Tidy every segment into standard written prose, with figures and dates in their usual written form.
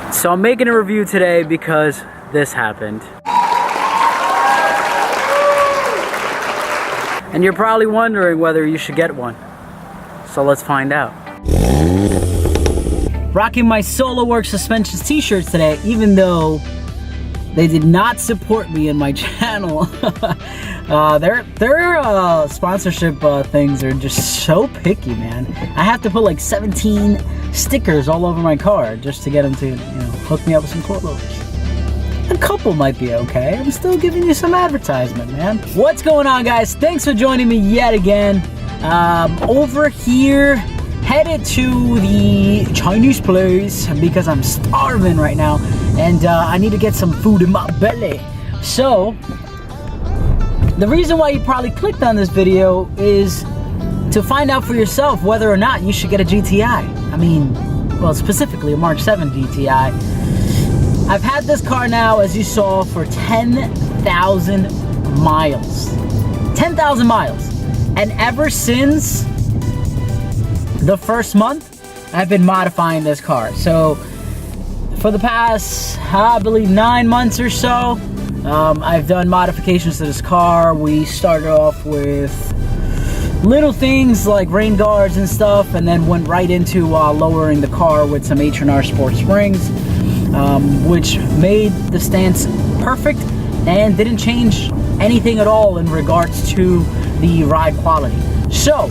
So I'm making a review today because this happened. And you're probably wondering whether you should get one. So let's find out. Rocking my SoloWorks Suspensions t-shirts today, even though they did not support me in my channel. Their sponsorship things are just so picky, man. I have to put like 17 stickers all over my car just to get them to, hook me up with some coilovers. A couple might be okay. I'm still giving you some advertisement, man. What's going on, guys? Thanks for joining me yet again. Over here, headed to the Chinese place because I'm starving right now and I need to get some food in my belly. So, the reason why you probably clicked on this video is to find out for yourself whether or not you should get a GTI. I mean, well, specifically a Mark 7 GTI. I've had this car now, as you saw, for 10,000 miles. 10,000 miles. And ever since the first month, I've been modifying this car. So, for the past, I believe, 9 months or so, I've done modifications to this car. We started off with little things like rain guards and stuff, and then went right into lowering the car with some H&R Sport Springs, which made the stance perfect and didn't change anything at all in regards to the ride quality. So,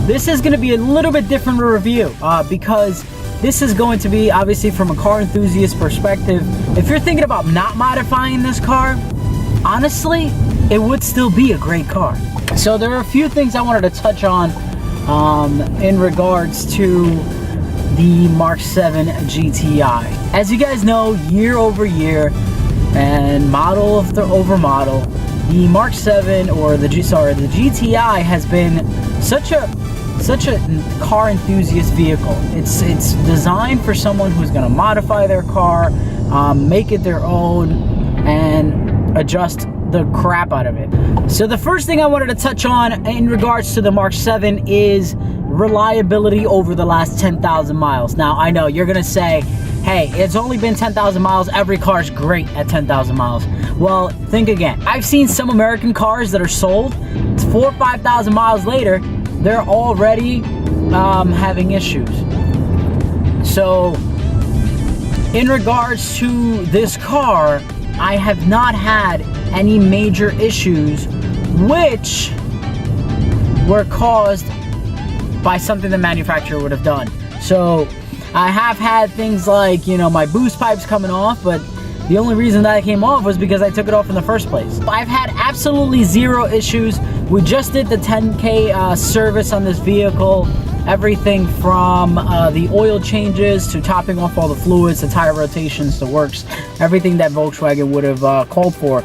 this is going to be a little bit different review because this is going to be obviously from a car enthusiast perspective. If you're thinking about not modifying this car, honestly, it would still be a great car. So there are a few things I wanted to touch on in regards to the Mark 7 GTI. As you guys know, year over year and model over model, the Mark 7 or the GTI has been such a car enthusiast vehicle. It's designed for someone who's going to modify their car, make it their own, and adjust the crap out of it. So the first thing I wanted to touch on in regards to the Mark 7 is reliability over the last 10,000 miles. Now, I know you're gonna say, hey, it's only been 10,000 miles, every car's great at 10,000 miles. Well, think again. I've seen some American cars that are sold 4,000 or 5,000 miles later, they're already having issues. So, in regards to this car, I have not had any major issues which were caused by something the manufacturer would have done. So I have had things like, my boost pipes coming off, but the only reason that it came off was because I took it off in the first place. I've had absolutely zero issues. We just did the 10K service on this vehicle. Everything from the oil changes to topping off all the fluids, the tire rotations, the works, everything that Volkswagen would have called for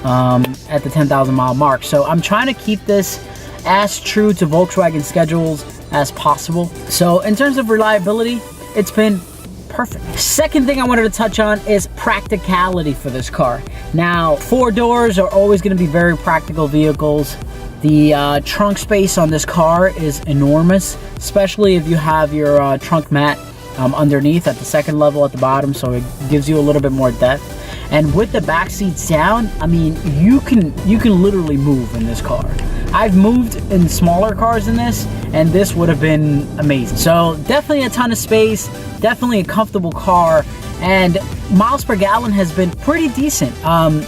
at the 10,000 mile mark. So I'm trying to keep this as true to Volkswagen schedules as possible. So in terms of reliability, it's been perfect. Second thing I wanted to touch on is practicality for this car. Now, 4 doors are always going to be very practical vehicles. The trunk space on this car is enormous, especially if you have your trunk mat underneath at the second level at the bottom, so it gives you a little bit more depth. And with the back seats down, I mean, you can literally move in this car. I've moved in smaller cars than this, and this would have been amazing. So definitely a ton of space, definitely a comfortable car, and miles per gallon has been pretty decent,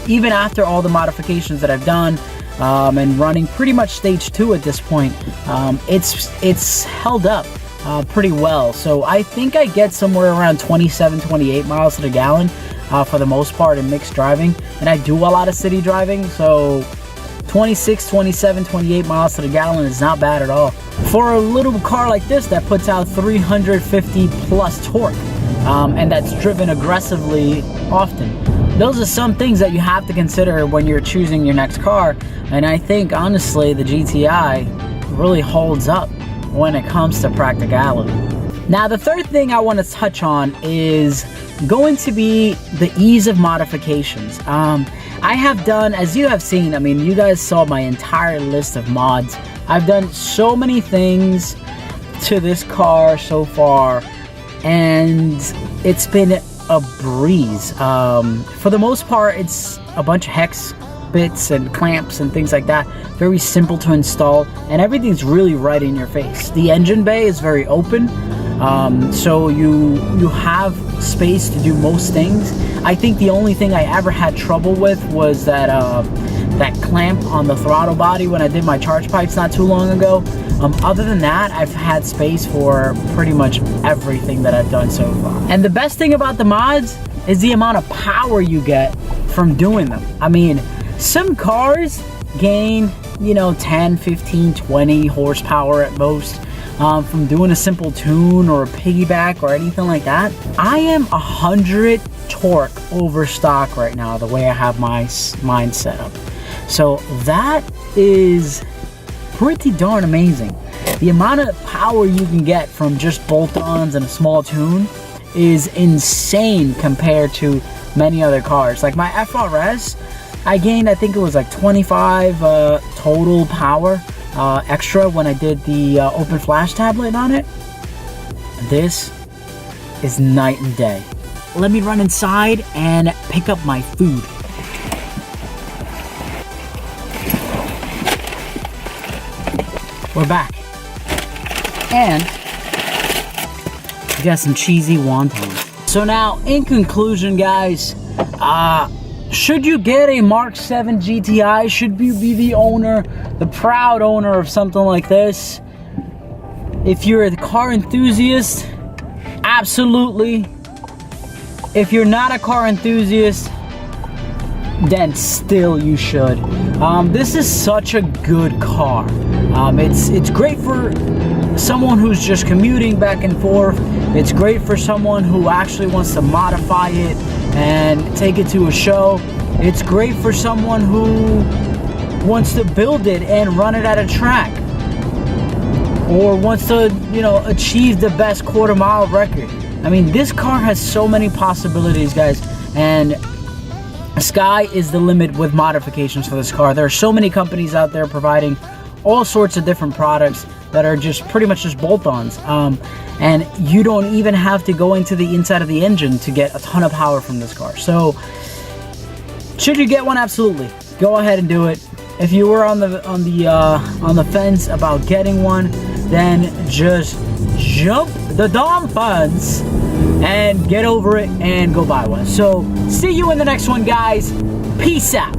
even after all the modifications that I've done. And running pretty much stage 2 at this point, it's held up pretty well. So I think I get somewhere around 27, 28 miles to the gallon for the most part in mixed driving. And I do a lot of city driving, so 26, 27, 28 miles to the gallon is not bad at all. For a little car like this that puts out 350 plus torque, and that's driven aggressively often. Those are some things that you have to consider when you're choosing your next car, and I think honestly the GTI really holds up when it comes to practicality. Now the third thing I want to touch on is going to be the ease of modifications. I have done, as you have seen, I mean, you guys saw my entire list of mods. I've done so many things to this car so far, and it's been a breeze. For the most part, it's a bunch of hex bits and clamps and things like that. Very simple to install, and everything's really right in your face. The engine bay is very open, so you have space to do most things. I think the only thing I ever had trouble with was that that clamp on the throttle body when I did my charge pipes not too long ago. Other than that, I've had space for pretty much everything that I've done so far. And the best thing about the mods is the amount of power you get from doing them. I mean, some cars gain, you know, 10, 15, 20 horsepower at most from doing a simple tune or a piggyback or anything like that. I am 100 torque over stock right now, the way I have mine set up. So that is pretty darn amazing. The amount of power you can get from just bolt-ons and a small tune is insane compared to many other cars. Like my FRS, I gained, I think it was like 25 total power extra when I did the open flash tablet on it. This is night and day. Let me run inside and pick up my food. We're back. And we got some cheesy wontons. So now, in conclusion, guys, should you get a Mark 7 GTI? Should you be the owner, the proud owner of something like this? If you're a car enthusiast, absolutely. If you're not a car enthusiast, then still you should. This is such a good car. It's great for someone who's just commuting back and forth. It's great for someone who actually wants to modify it and take it to a show. It's great for someone who wants to build it and run it at a track, or wants to, you know, achieve the best quarter-mile record. I mean, this car has so many possibilities, guys, and sky is the limit with modifications for this car. There are so many companies out there providing all sorts of different products that are just pretty much just bolt-ons, and you don't even have to go into the inside of the engine to get a ton of power from this car. So should you get one? Absolutely, go ahead and do it. If you were on the fence about getting one, then just jump the damn fence and get over it and go buy one. So see you in the next one, guys. Peace out.